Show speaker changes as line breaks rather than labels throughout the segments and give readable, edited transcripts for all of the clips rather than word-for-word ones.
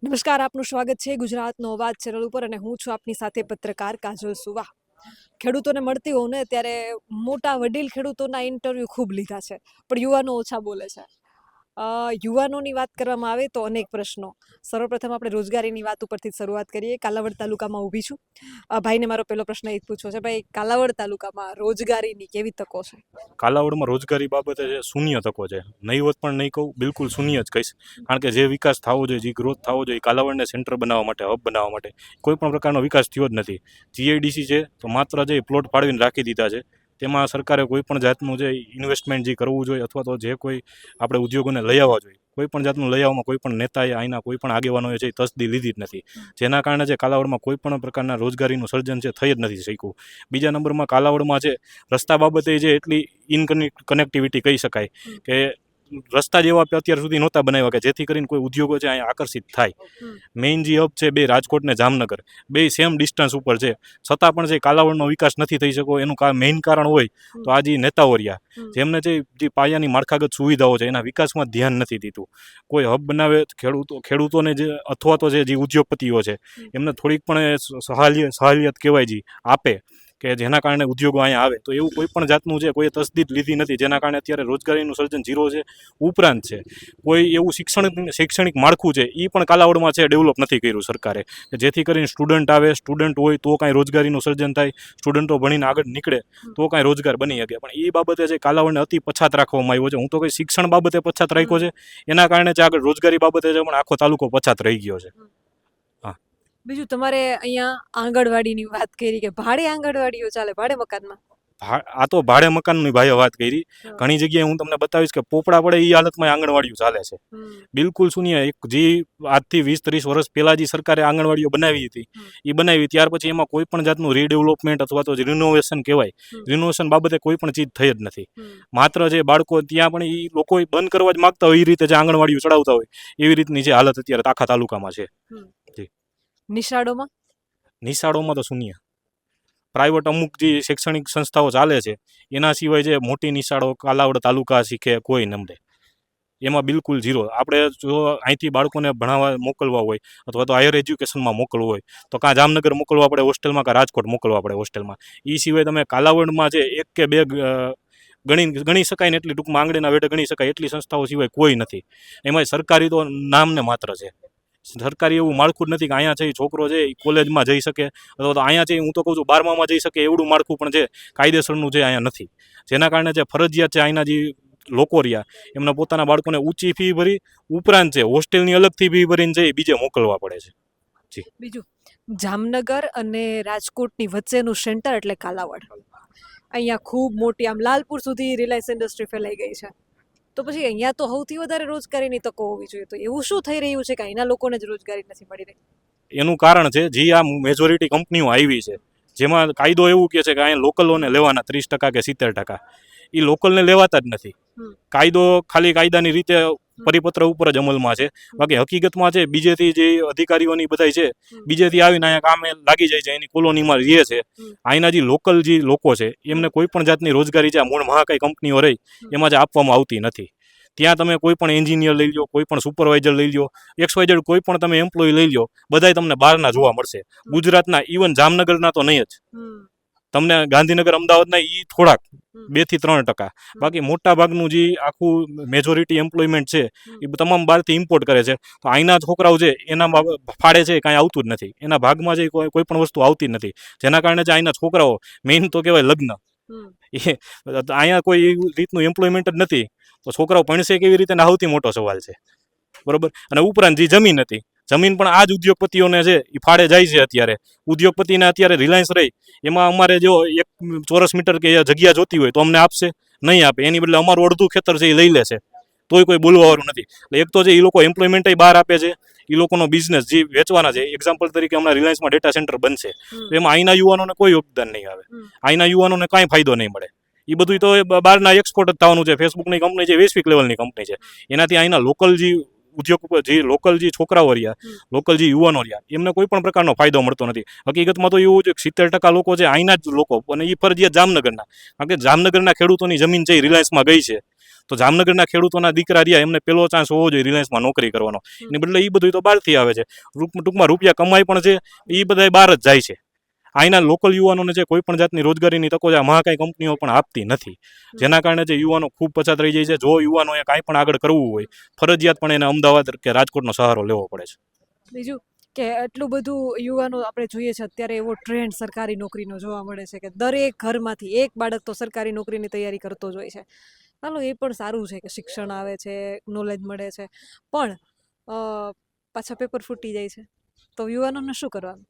નમસ્કાર, આપનું સ્વાગત છે ગુજરાતનો અવાજ ચેનલ ઉપર અને હું છું આપની સાથે પત્રકાર કાજલ સુવા. ખેડૂતોને મળતી હોઉં ને ત્યારે મોટા વડીલ ખેડૂતોના ઇન્ટરવ્યૂ ખૂબ લીધા છે, પણ યુવાનો ઓછા બોલે છે. યુવાનોની વાત કરવામાં આવે તો અનેક પ્રશ્નો. સર્વપ્રથમ આપણે રોજગારીની વાત ઉપરથી શરૂઆત કરીએ. કાલાવડ તાલુકામાં ઊભી છું. ભાઈને મારો પહેલો પ્રશ્ન એ જ પૂછવો છે, ભાઈ કાલાવડ તાલુકામાં રોજગારીની કેવી તકો છે?
કાલાવડમાં રોજગારી બાબતે જે શૂન્ય તકો છે, નહીવત પણ નહીં કહું, બિલકુલ શૂન્ય જ કહીશ. કારણ કે જે વિકાસ થવો જોઈએ, જે ગ્રોથ થવો જોઈએ, કાલાવડને સેન્ટર બનાવવા માટે, હબ બનાવવા માટે કોઈ પણ પ્રકારનો વિકાસ થયો જ નથી. જીઆઈડીસી છે તો માત્ર જે પ્લોટ ફાળવીને રાખી દીધા છે, તેમાં સરકારે કોઈ પણ જાતનું જે ઇન્વેસ્ટમેન્ટ જે કરવું જોઈએ અથવા તો જે કોઈ આપણે ઉદ્યોગોને લઈ આવવા જોઈએ, કોઈ પણ જાતનું લઈ આવવામાં કોઈ પણ નેતાએ અહીંના કોઈ પણ આગેવાનોએ છે તસદી લીધી જ નથી. જેના કારણે જે કાલાવડમાં કોઈ પણ પ્રકારના રોજગારીનું સર્જન છે થઈ જ નથી શક્યું. બીજા નંબરમાં કાલાવડમાં છે રસ્તા બાબતે જે એટલી કનેક્ટિવિટી કહી શકાય કે રસ્તા જેવા અત્યાર સુધી નહોતા બનાવ્યા કે જેથી કરીને કોઈ ઉદ્યોગો છે અહીંયા આકર્ષિત થાય. મેઇન જે હબ છે બે રાજકોટ ને જામનગર, બે સેમ ડિસ્ટન્સ ઉપર છે, છતાં પણ જે કાલાવડનો વિકાસ નથી થઈ શક્યો એનું મેઇન કારણ હોય તો આ જે નેતાઓ રહ્યા જેમને જે પાયાની માળખાગત સુવિધાઓ છે એના વિકાસમાં ધ્યાન નથી દીધું. કોઈ હબ બનાવે ખેડૂતોને જે અથવા તો જે ઉદ્યોગપતિઓ છે એમને થોડીક પણ સહાયત કહેવાય જે આપે કે જેના કારણે ઉદ્યોગો અહીંયા આવે, તો એવું કોઈ પણ જાતનું છે કોઈએ તસદીદ લીધી નથી. જેના કારણે અત્યારે રોજગારીનું સર્જન ઝીરો છે. ઉપરાંત છે કોઈ એવું શૈક્ષણિક માળખું છે એ પણ કાલાવડમાં છે ડેવલપ નથી કર્યું સરકારે, જેથી કરીને સ્ટુડન્ટ આવે, સ્ટુડન્ટ હોય તો કાંઈ રોજગારીનું સર્જન થાય, સ્ટુડન્ટો ભણીને આગળ નીકળે તો કાંઈ રોજગાર બની શકે. પણ એ બાબતે જે કાલાવડને અતિ પછાત રાખવામાં આવ્યો છે, હું તો કંઈ શિક્ષણ બાબતે પછાત રાખ્યો છે, એના કારણે જે આગળ રોજગારી બાબતે છે પણ આખો તાલુકો પછાત રહી ગયો છે.
બીજું, તમારે અહીંયા આંગણવાડીની વાત કરી કે ભાડે આંગણવાડીઓ ચાલે, ભાડે મકાનમાં?
આ તો ભાડે મકાનની ભાઈએ વાત કરી. ઘણી જગ્યાએ હું તમને બતાવીશ કે પોપડા પડે એ હાલતમાં આંગણવાડીઓ ચાલે છે. બિલકુલ શૂન્ય. જે આજથી 20-30 વર્ષ પહેલા જે સરકારે આંગણવાડીઓ બનાવી હતી એ બનાવી, ત્યાર પછી એમાં કોઈ પણ જાતનું રીડેવલપમેન્ટ અથવા તો રિનોવેશન કહેવાય, રિનોવેશન બાબતે કોઈ પણ ચીજ થઈ જ નથી. માત્ર જે બાળકો ત્યાં પણ એ લોકો બંધ કરવા જ માગતા હોય એ રીતે જે આંગણવાડીઓ ચડાવતા હોય એવી રીતની જે હાલત અત્યારે આખા તાલુકામાં છે. નિશાળોમાં તો શૂન્ય. પ્રાઇવેટ અમુક જે શૈક્ષણિક સંસ્થાઓ ચાલે છે એના સિવાય જે મોટી નિશાળો કાલાવડ તાલુકા શીખે કોઈ નમડે, એમાં બિલકુલ ઝીરો. આપણે જો અહીંથી બાળકોને ભણાવવા મોકલવા હોય અથવા તો હાયર એજ્યુકેશનમાં મોકલવું હોય તો કાં જામનગર મોકલવા પડે હોસ્ટેલમાં, કાં રાજકોટ મોકલવા પડે હોસ્ટેલમાં. એ સિવાય તમે કાલાવડમાં છે એક કે બે ગણી શકાય ને એટલી ટૂંકમાં આંગળીના વેઢે ગણી શકાય એટલી સંસ્થાઓ સિવાય કોઈ નથી. એમાં સરકારી તો નામને માત્ર છે. સરકારી એવું માળખું જ નથી કે અહીંયા છે છોકરો છે એ કોલેજમાં જઈ શકે અથવા તો અહીંયા છે હું તો કહું છું 12માં જઈ શકે એવડું માળખું પણ છે કાયદેસરનું છે અહીંયા નથી. જેના કારણે જે ફરજિયાત છે અહીંના જે લોકો રહ્યા એમના પોતાના બાળકોને ઊંચી ફી ભરી, ઉપરાંત છે હોસ્ટેલની અલગથી ફી ભરીને છે બીજે મોકલવા પડે છે. જી.
બીજું, જામનગર અને રાજકોટની વચ્ચેનું સેન્ટર એટલે કાલાવડ. અહીંયા ખૂબ મોટી, આમ લાલપુર સુધી રિલાયન્સ ઇન્ડસ્ટ્રી ફેલાઈ ગઈ છે. તો પછી અહીંયા તો સૌથી વધારે રોજગારીની તકો હોવી જોઈએ, તો એવું શું થઈ રહ્યું છે કે અહીંના લોકોને જ રોજગારી નથી મળી રહી?
એનું કારણ છે જે આ મેજોરિટી કંપનીઓ આવી છે જેમાં કાયદો એવું કહે છે કે અહીંયા લોકલોને લેવાના 30% કે 70%, એ લોકલને લેવાતા જ નથી. કાયદો ખાલી કાયદાની રીતે પરિપત્ર ઉપર જ અમલમાં છે, બાકી હકીકતમાં છે બીજેથી જે અધિકારીઓની બધા છે બીજેથી આવીને અહીંયા કામે લાગી જાય છે, એની કોલોનીમાં રહે છે. અહીંના જે લોકલ જે લોકો છે એમને કોઈ પણ જાતની રોજગારી છે મૂળ મહાકાય કંપનીઓ રહી એમાં જ આપવામાં આવતી નથી. ત્યાં તમે કોઈ પણ એન્જિનિયર લઈ લો, કોઈ પણ સુપરવાઇઝર લઈ લો, XYZ કોઈ પણ તમે એમ્પ્લોય લઈ લો, બધાય તમને બહારના જોવા મળશે. ગુજરાતના, ઇવન જામનગરના તો નહીં જ. તમને ગાંધીનગર, અમદાવાદના એ થોડાક 2 થી 3%, બાકી મોટા ભાગનું જે આખું મેજોરિટી એમ્પ્લોયમેન્ટ છે એ તમામ બહારથી ઇમ્પોર્ટ કરે છે. તો અહીંના છોકરાઓ છે એના ફાળે છે કાંઈ આવતું જ નથી, એના ભાગમાં છે કોઈ પણ વસ્તુ આવતી જ નથી. જેના કારણે જે અહીંના છોકરાઓ, મેઇન તો કહેવાય લગ્ન, એ અહીંયા કોઈ રીતનું એમ્પ્લોયમેન્ટ જ નથી તો છોકરાઓ ભણશે કેવી રીતે સૌથી મોટો સવાલ છે. બરોબર. અને ઉપરાંત જે જમીન હતી, જમીન પણ આ જ ઉદ્યોગપતિઓને છે એ ફાળે જાય છે. અત્યારે ઉદ્યોગપતિને અત્યારે રિલાયન્સ રહી એમાં અમારે જો 1 ચોરસ મીટર કે જગ્યા જોતી હોય તો અમને આપશે નહીં આપે, એની બદલે અમારું અડધું ખેતર છે એ લઈ લે છે, તોય કોઈ બોલવાવાળું નથી. એટલે એક તો જે એ લોકો એમ્પ્લોયમેન્ટ બહાર આપે છે, એ લોકોનો બિઝનેસ જે વેચવાના છે. એક્ઝામ્પલ તરીકે હમણાં રિલાયન્સમાં ડેટા સેન્ટર બનશે તો એમાં અહીંના યુવાનોને કોઈ યોગદાન નહીં આવે, અહીંના યુવાનોને કાંઈ ફાયદો નહીં મળે. એ બધું તો બહારના એક્સપોર્ટ જ થવાનું છે. ફેસબુકની કંપની છે વૈશ્વિક લેવલની કંપની છે, એનાથી અહીંના લોકલ જે ઉદ્યોગ જે લોકલ જે છોકરાઓ રહ્યા, લોકલ જે યુવાનો રહ્યા એમને કોઈ પણ પ્રકારનો ફાયદો મળતો નથી. હકીકતમાં તો એવું છે કે 70% લોકો છે અહીંના જ લોકો, અને એ ફરજિયાત જામનગરના, કારણ કે જામનગરના ખેડૂતોની જમીન છે એ રિલાયન્સમાં ગઈ છે તો જામનગરના ખેડૂતોના દીકરા રહ્યા એમને પેલો ચાન્સ હોવો જોઈએ રિલાયન્સમાં નોકરી કરવાનો. એની બદલે એ બધું તો બહારથી આવે છે. ટૂંકમાં રૂપિયા કમાય પણ છે, એ બધા બહાર જ જાય છે. અહીંના લોકલ યુવાનોને જે કોઈ પણ જાતની રોજગારીની તકો છે આ મહાકાય કંપનીઓ પણ આપતી નથી, જેના કારણે જે યુવાનો ખૂબ પછાત રહી જાય છે. જો યુવાનોએ કાંઈ પણ આગળ કરવું હોય ફરજિયાત પણ એને અમદાવાદ કે રાજકોટનો સહારો લેવો પડે છે.
બીજું કે એટલું બધું યુવાનો આપણે જોઈએ છે અત્યારે એવો ટ્રેન્ડ સરકારી નોકરીનો જોવા મળે છે કે દરેક ઘરમાંથી એક બાળક તો સરકારી નોકરીની તૈયારી કરતો જ હોય છે. ચાલો એ પણ સારું છે કે શિક્ષણ આવે છે, નોલેજ મળે છે, પણ પાછા પેપર ફૂટી જાય છે તો યુવાનોને શું કરવાનું?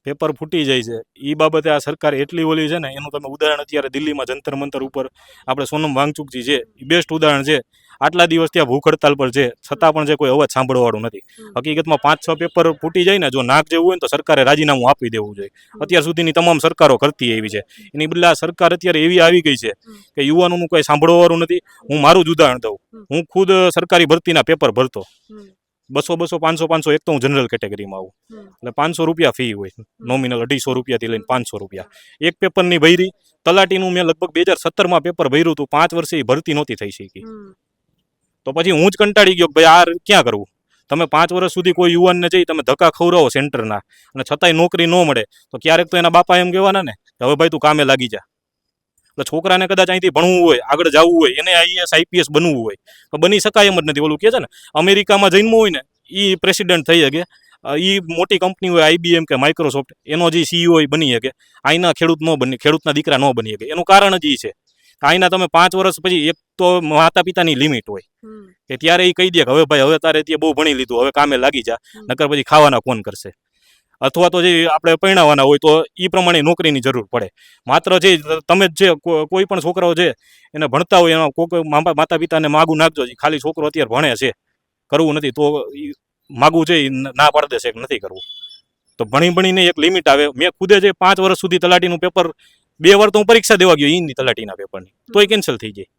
પેપર ફૂટી જાય છે એ બાબતે આ સરકાર એટલી ઓલી છે ને, એનું તમે ઉદાહરણ અત્યારે દિલ્હીમાં જંતર મંતર ઉપર આપણે સોનમ વાંગચુકજી છે એ બેસ્ટ ઉદાહરણ છે. આટલા દિવસ ત્યાં ભૂખ હડતાલ પર છે, છતાં પણ જે કોઈ અવાજ સાંભળવાવાળું નથી. હકીકતમાં 5-6 પેપર ફૂટી જાય ને, જો નાક જેવું હોય ને તો સરકારે રાજીનામું આપી દેવું જોઈએ. અત્યાર સુધીની તમામ સરકારો કરતી એવી છે. એની બદલે આ સરકાર અત્યારે એવી આવી ગઈ છે કે યુવાનોનું કોઈ સાંભળવાવાળું નથી. હું મારું જ ઉદાહરણ દઉં. હું ખુદ સરકારી ભરતીના પેપર ભરતો. 200, 500 એક તો હું જનરલ કેટેગરીમાં આવું, એટલે 500 રૂપિયા ફી હોય, નોમિનલ 250 રૂપિયાથી લઈને 500 રૂપિયા. એક પેપરની ભરી, તલાટીનું મેં લગભગ 2017માં પેપર ભર્યું હતું, 5 વર્ષે એ ભરતી નહોતી થઈ શકી. તો પછી હું જ કંટાળી ગયો કે ભાઈ આ ક્યાં કરવું. તમે 5 વર્ષ સુધી કોઈ યુવાનને જઈ તમે ધક્કા ખવડાવો સેન્ટરના, અને છતાંય નોકરી ન મળે તો ક્યારેક તો એના બાપા એમ કહેવાના ને કે હવે ભાઈ તું કામે લાગી જા. એટલે છોકરાને કદાચ અહીંથી ભણવું હોય, આગળ જવું હોય, એને આઈએએસ આઈપીએસ બનવું હોય તો બની શકાય એમ જ નથી. ઓલું કહે છે ને અમેરિકામાં જન્મવું હોય ને એ પ્રેસિડેન્ટ થઈ શકે, એ મોટી કંપની હોય IBM કે માઇક્રોસોફ્ટ, એનો જે CEO બની શકે. અહીંના ખેડૂત ન બની, ખેડૂતના દીકરા ન બની શકે. એનું કારણ જ એ છે અહીંના તમે 5 વર્ષ પછી, એક તો માતા પિતાની લિમિટ હોય કે ત્યારે એ કહી દે કે હવે ભાઈ હવે તારે ત્યાં બહુ ભણી લીધું, હવે કામે લાગી જા, નકર પછી ખાવાના કોણ કરશે. અથવા તો જે આપણે પરણાવવાના હોય તો એ પ્રમાણે નોકરીની જરૂર પડે. માત્ર જે તમે જે કોઈ પણ છોકરાઓ છે એને ભણતા હોય એમાં કોઈ માતા પિતાને માગું નાખજો, ખાલી છોકરો અત્યારે ભણે છે, કરવું નથી તો માગું છે એ ના પાડી દેશે કે નથી કરવું. તો ભણીને એક લિમિટ આવે. મેં ખુદે જે 5 વર્ષ સુધી તલાટીનું પેપર 2 વાર તો હું પરીક્ષા દેવા ગયો એની તલાટીના પેપરની, તોય કેન્સલ થઈ જાય.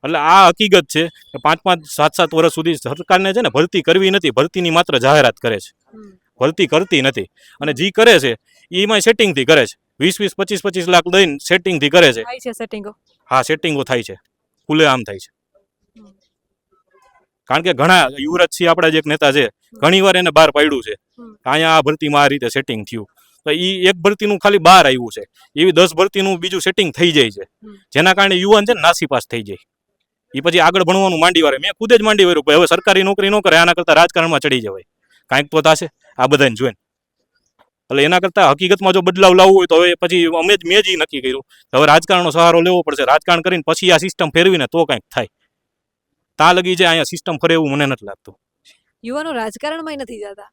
એટલે આ હકીકત છે કે 5-5, 7-7 વર્ષ સુધી સરકારને છે ને ભરતી કરવી નથી, ભરતીની માત્ર જાહેરાત કરે છે, ભરતી કરતી નથી. અને જે કરે છે એમાં સેટિંગથી કરે છે, 20-20, 25-25 લાખ દઈને સેટિંગથી કરે છે.
થાય છે સેટિંગો? હા,
સેટિંગો થાય છે, ખુલ્લેઆમ થાય છે. કારણ કે ઘણા યુવરાજસિંહ આપણા જે એક નેતા છે, ઘણી વાર એને બહાર પાડ્યું છે અહીંયા આ ભરતીમાં આ રીતે સેટિંગ થયું, તો એ એક ભરતીનું ખાલી બહાર આવ્યું છે, એવી 10 ભરતીનું બીજું સેટિંગ થઈ જાય છે, જેના કારણે યુવાન છે ને નાસીપાસ થઈ જાય. એ પછી આગળ ભણવાનું માંડી વારે. મેં ખુદ જ માંડી વાર્યું હવે સરકારી નોકરી ન કરે, આના કરતાં રાજકારણમાં ચડી જવાય, કાંઈક તો થશે આ બધાને જોઈને. એટલે એના કરતાં હકીકતમાં જો બદલાવ લાવવો હોય તો હવે પછી મેં જ નક્કી કર્યું હવે રાજકારણનો સહારો લેવો પડશે. રાજકારણ કરીને પછી આ સિસ્ટમ ફેરવીને તો કાંઈક થાય. ત્યાં લગી જાય અહીંયા સિસ્ટમ ફરે એવું મને નથી લાગતું.
યુવાનો રાજકારણમાં નથી જતા,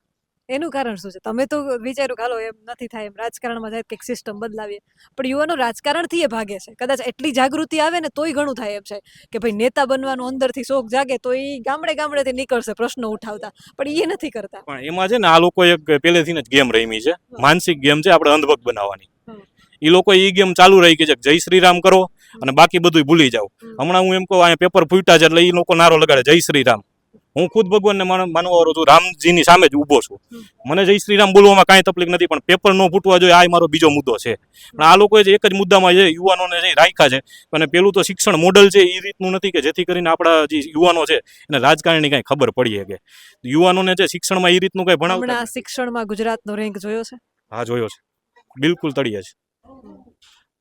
એનું કારણ શું છે? તમે તો વિચાર્યું કે હાલો એમ નથી થાય, એમ રાજકારણમાં જાય કંઈક સિસ્ટમ બદલાવીએ, પણ યુવાનો રાજકારણથી એ ભાગે છે. કદાચ એટલી જાગૃતિ આવે ને તોય ઘણું થાય એમ છે કે ભાઈ નેતા બનવાનો અંદરથી શોખ જાગે તો એ ગામડેથી નીકળશે પ્રશ્નો ઉઠાવતા, પણ એ નથી કરતા.
પણ એમાં છે ને આ લોકો એક પહેલેથી જ ગેમ રમી છે, માનસિક ગેમ છે આપણે અંધભક્ત બનાવવાની. એ લોકો એ ગેમ ચાલુ રહી ગઈ છે, જય શ્રી રામ કરો અને બાકી બધું ભૂલી જાઓ. હમણાં હું એમ કહું અહીંયા પેપર ફૂટ્યા છે એટલે એ લોકો નારો લગાડે જય શ્રી રામ. હું ખુદ ભગવાનને માનવાવાળો છું, રામજીની સામે જ ઊભો છું, મને જય શ્રી રામ બોલવામાં કાંઈ તકલીફ નથી, પણ પેપર ન ફૂટવા જોઈએ આ મારો બીજો મુદ્દો છે. પણ આ લોકોએ જે એક જ મુદ્દામાં જે યુવાનોને જે રાખ્યા છે, અને પેલું તો શિક્ષણ મોડલ છે એ રીતનું નથી કે જેથી કરીને આપણા જે યુવાનો છે એને રાજકારણની કાંઈ ખબર પડી શકે. યુવાનોને જે શિક્ષણમાં એ રીતનું કંઈ ભણાવતા.
શિક્ષણમાં ગુજરાતનો રેન્ક જોયો છે?
હા જોયો છે, બિલકુલ તળિયે છે.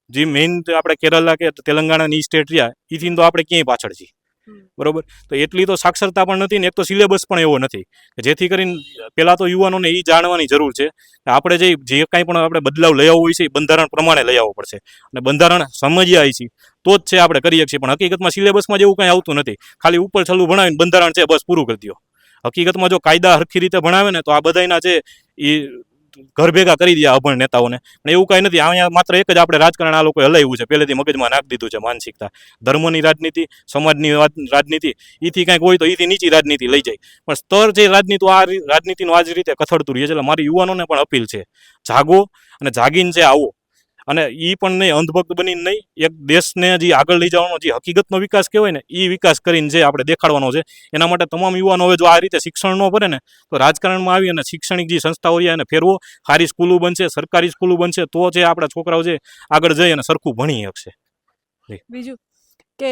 જે મેઇન આપણે કેરલા કે તેલંગાણાની સ્ટેટ રહ્યા એથી તો આપણે ક્યાંય પાછળ છીએ, બરોબર. તો એટલી તો સાક્ષરતા પણ નથી ને એક તો સિલેબસ પણ એવો નથી કે જેથી કરીને પહેલાં તો યુવાનોને એ જાણવાની જરૂર છે કે આપણે જે કાંઈ પણ આપણે બદલાવ લઈ આવવો હોય છે એ બંધારણ પ્રમાણે લઈ આવવો પડશે, અને બંધારણ સમજ્યા છીએ તો જ છે આપણે કરીએ છીએ. પણ હકીકતમાં સિલેબસમાં જેવું કાંઈ આવતું નથી, ખાલી ઉપર છલું ભણાવીને બંધારણ છે બસ પૂરું કરી દો. હકીકતમાં જો કાયદા હરખી રીતે ભણાવે ને તો આ બધાના છે એ ઘર ભેગા કરી દે અભણ નેતાઓને. પણ એવું કાંઈ નથી. અહીંયા માત્ર એક જ આપણે રાજકારણ આ લોકોએ હલાવ્યું છે, પહેલેથી મગજમાં નાખી દીધું છે માનસિકતા. ધર્મની રાજનીતિ, સમાજની રાજનીતિ, એથી કાંઈક હોય તો એથી નીચી રાજનીતિ લઈ જાય. પણ સ્તર જે રાજનીતિનું આ જ રીતે કથળતું રહે છે. એટલે મારી યુવાનોને પણ અપીલ છે, જાગો અને જાગીને છે આવો. અને એ પણ નહીં અંધભક્ત બનીને નહીં, એક દેશને જે આગળ લઈ જવાનો જે હકીકતનો વિકાસ કહેવાય ને એ વિકાસ કરીને જે આપણે દેખાડવાનો છે. એના માટે તમામ યુવાનો હવે જો આ રીતે શિક્ષણ ન ભરે ને તો રાજકારણમાં આવી અને શૈક્ષણિક જે સંસ્થાઓ છે એને ફેરવો, સારી સ્કૂલો બનશે, સરકારી સ્કૂલો બનશે તો જે આપણા છોકરાઓ છે આગળ જઈ અને સરખું ભણી શકશે.
બીજું કે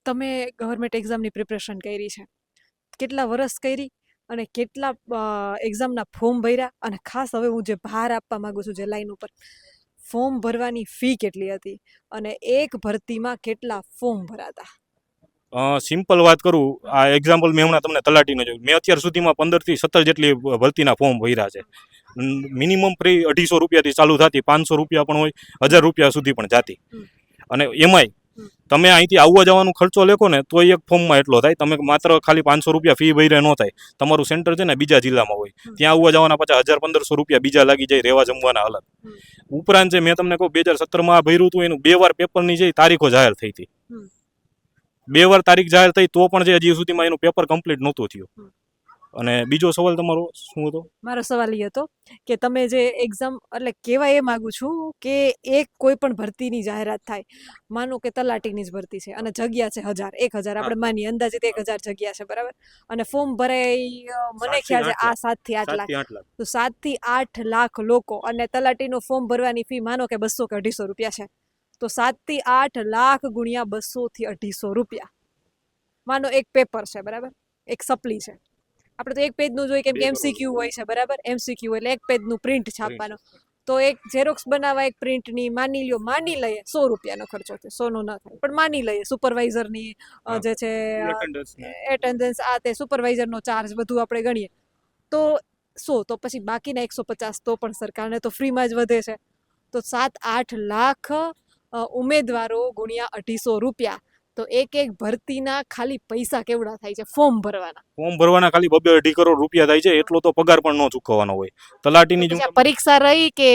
તમે ગવર્મેન્ટ એક્ઝામની પ્રિપરેશન કરી છે, કેટલા વર્ષ કરી અને કેટલા એક્ઝામના ફોર્મ ભર્યા, અને ખાસ હવે હું જે ભાર આપવા માંગુ છું જે લાઈન ઉપર, ફોર્મ ભરવાની ફી કેટલી હતી અને એક ભરતીમાં કેટલા ફોર્મ ભરાતા?
સિમ્પલ વાત કરું, આ એક્ઝામ્પલ મેં હમણાં તમને તલાટીનો જોયું. મેં અત્યાર સુધીમાં 15 થી 17 જેટલી ભરતીના ફોર્મ ભર્યા છે. મિનિમમ ફી 250 રૂપિયાથી ચાલુ થતી, 500 રૂપિયા પણ હોય, 1000 રૂપિયા સુધી પણ જાતી. અને એમાંય તમે અહીંથી આવવા જવાનો ખર્ચો લેખો ને તો એક ફોર્મમાં એટલો થાય. તમે માત્ર ખાલી 500 રૂપિયા ફી ભર્યા ન થાય. તમારું સેન્ટર છે ને બીજા જિલ્લામાં હોય, ત્યાં આવવા જવાના પાછા 1000-1500 રૂપિયા બીજા લાગી જાય, રહેવા જમવાના અલગ. ઉપરાંત જે મેં તમને કહું 2017માં ભર્યું હતું એનું 2 વાર પેપરની જે તારીખો જાહેર થઈ હતી, 2 વાર તારીખ જાહેર થઈ તો પણ જે હજી સુધીમાં એનું પેપર કમ્પ્લીટ નહોતું થયું. અને બીજો સવાલ તમારો શું હતો?
મારો સવાલ એ હતો કે તમે જે એક્ઝામ, એટલે કહેવા એ માગું છું કે એક કોઈ પણ ભરતીની જાહેરાત થાય, માનો કે તલાટીની જ ભરતી છે અને જગ્યા છે 1000 આપણે માનીએ અંદાજિત 1000 જગ્યા છે, બરાબર, અને ફોર્મ ભરાય મને ખ્યાલ છે 7 થી 8 લાખ, તો 7 થી 8 લાખ લોકો, અને તલાટીનું ફોર્મ ભરવાની ફી માનો કે 200 કે 250 રૂપિયા છે, તો 7 થી 8 લાખ ગુણ્યા 200 થી 250 રૂપિયા, માનો એક પેપર છે, બરાબર, એક સપ્લી છે, આપણે તો એક પેજનું જોઈએ કેમ કે એમસીક્યુ હોય છે, બરાબર, એમસીક્યુ એટલે એક પેજનું પ્રિન્ટ છાપવાનો, તો એક ઝેરોક્સ બનાવવા એક પ્રિન્ટની માની લઈએ 100 રૂપિયાનો ખર્ચો છે, 100 નો ન થાય પણ માની લઈએ, સુપરવાઇઝરની જે છે એટેન્ડન્સ, આ તે સુપરવાઇઝરનો ચાર્જ બધું આપણે ગણીએ તો 100, તો પછી બાકીના 150 તો પણ સરકારને તો ફ્રીમાં જ વધે છે. તો 7-8 લાખ ઉમેદવારો ગુણ્યા 250 રૂપિયા, તો એક ભરતીના ખાલી પૈસા કેવડા થાય છે ફોર્મ ભરવાના
ખાલી 2-2.5 કરોડ રૂપિયા થાય છે. એટલો તો પગાર પણ ન ચૂકવવાનો હોય. તલાટીની
પરીક્ષા રહી કે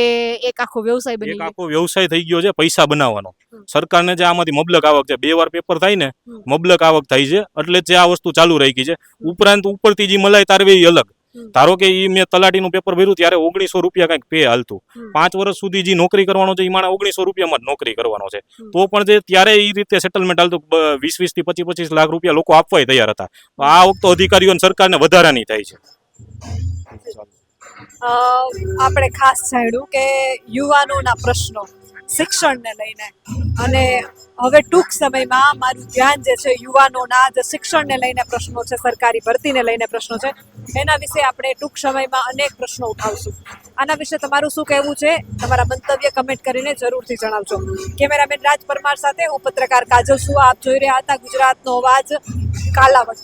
એક આખો વ્યવસાય બની ગયો?
એક આખો વ્યવસાય થઈ ગયો છે પૈસા બનાવવાનો. સરકારને જે આમાંથી મબલક આવક છે, 2 વાર પેપર થાય ને મબલક આવક થાય છે, એટલે જે આ વસ્તુ ચાલુ રાખી છે. ઉપરાંત ઉપરથી જે મલાઈ તારવી અલગ. ધારો કે મેં તલાટીનું પેપર ભર્યું ત્યારે 1900 રૂપિયા કંઈક પે હાલતું, 5 વર્ષ સુધી જે નોકરી કરવાનો છે એ માણસ 1900 રૂપિયામાં જ નોકરી કરવાનો છે, તો પણ જે ત્યારે એ રીતે સેટલમેન્ટ હાલતું 20 થી 25 લાખ રૂપિયા લોકો આપવાય તૈયાર હતા. આ વખતે અધિકારીઓને સરકારને વધારાની થાય છે.
આપણે ખાસ જાણ્યું કે યુવાનોના પ્રશ્નો શિક્ષણને લઈને, અને હવે ટૂંક સમયમાં મારું ધ્યાન જે છે યુવાનોના જે શિક્ષણને લઈને પ્રશ્નો છે, સરકારી ભરતીને લઈને પ્રશ્નો છે, એના વિશે આપણે ટૂંક સમયમાં અનેક પ્રશ્નો ઉઠાવશું. આના વિશે તમારું શું કહેવું છે? તમારા મંતવ્ય કમેન્ટ કરીને જરૂરથી જણાવજો. કેમેરામેન રાજ પરમાર સાથે હું પત્રકાર કાજલ સુવા. આપ જોઈ રહ્યા હતા ગુજરાતનો અવાજ, કાલાવડ.